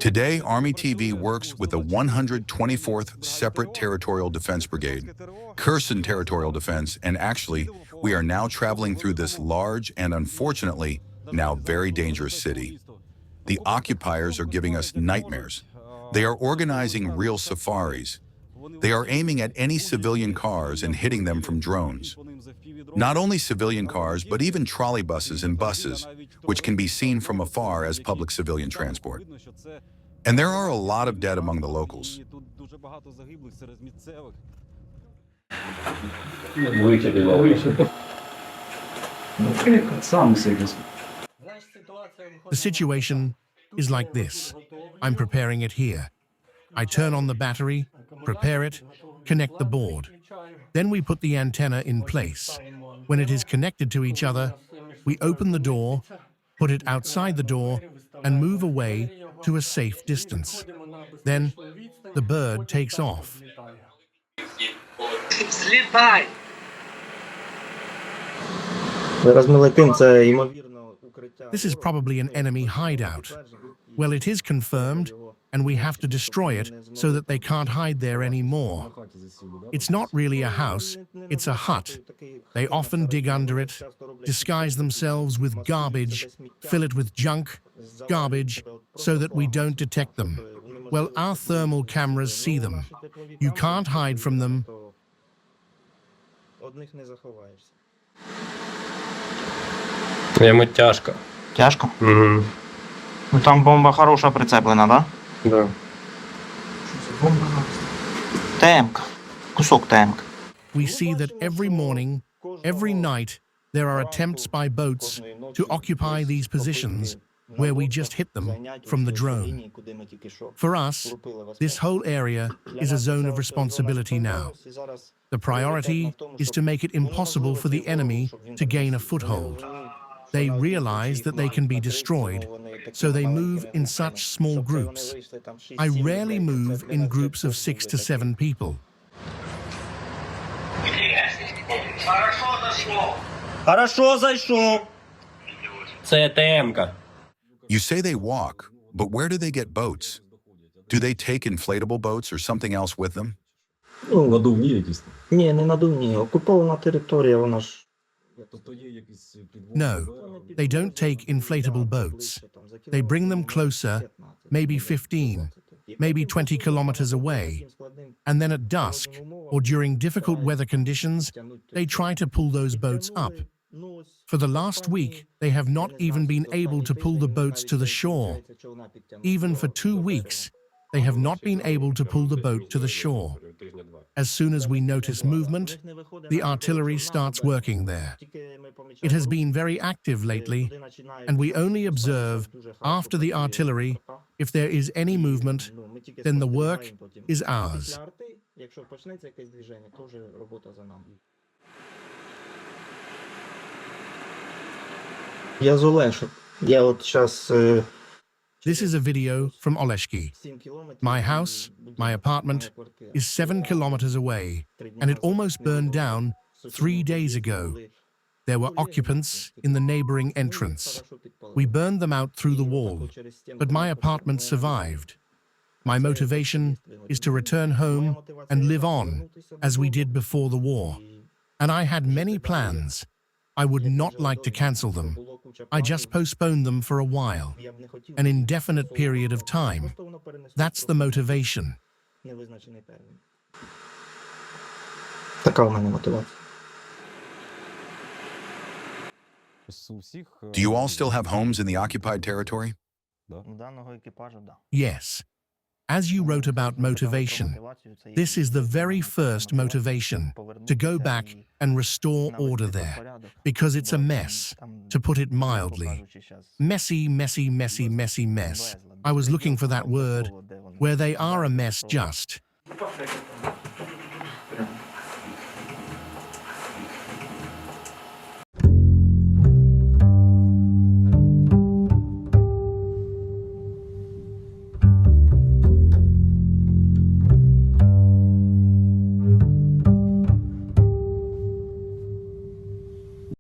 Today, Army TV works with the 124th Separate Territorial Defense Brigade, Kherson Territorial Defense, and actually, we are now traveling through this large and unfortunately, now very dangerous city. The occupiers are giving us nightmares. They are organizing real safaris. They are aiming at any civilian cars and hitting them from drones. Not only civilian cars, but even trolley buses and buses, which can be seen from afar as public civilian transport. And there are a lot of dead among the locals. The situation is like this. I'm preparing it here. I turn on the battery, prepare it, connect the board. Then we put the antenna in place. When it is connected to each other, we open the door, put it outside the door, and move away to a safe distance. Then the bird takes off. This is probably an enemy hideout. Well, it is confirmed, and we have to destroy it so that they can't hide there anymore. It's not really a house, it's a hut. They often dig under it, disguise themselves with garbage, fill it with junk, garbage, so that we don't detect them. Well, our thermal cameras see them. You can't hide from them. Йому тяжко. Тяжко? Угу. Ну там бомба хороша прицеплена, да? Да. ТМ-ка. Кусок ТМ-ка. We see that every morning, every night, there are attempts by boats to occupy these positions where we just hit them from the drone. For us, this whole area is a zone of responsibility now. The priority is to make it impossible for the enemy to gain a foothold. They realize that they can be destroyed, so they move in such small groups. I rarely move in groups of 6 to 7 people. Хорошо зайшов. Це ТМ-ка. You say they walk, but where do they get boats? Do they take inflatable boats or something else with them? Надувні якісь. Ні, не надувні. Окупована територія, вона ж... No, they don't take inflatable boats. They bring them closer, maybe 15, maybe 20 kilometers away, and then at dusk, or during difficult weather conditions, they try to pull those boats up. For the last week, they have not even been able to pull the boats to the shore. Even for 2 weeks, they have not been able to pull the boat to the shore. As soon as we notice movement, the artillery starts working there. It has been very active lately, and we only observe after the artillery. If there is any movement, then the work is ours. Я з Олешок. Я от зараз... This is a video from Oleshki. My house, my apartment, is 7 kilometers away, and it almost burned down 3 days ago. There were occupants in the neighboring entrance. We burned them out through the wall, but my apartment survived. My motivation is to return home and live on, as we did before the war. And I had many plans. I would not like to cancel them. I just postponed them for a while, an indefinite period of time. That's the motivation. Така в мене мотивація. Do you all still have homes in the occupied territory? У даного екіпажу, да. Yes. As you wrote about motivation, this is the very first motivation, to go back and restore order there, because it's a mess, to put it mildly. Messy, messy, messy, messy mess. I was looking for that word, where they are a mess just.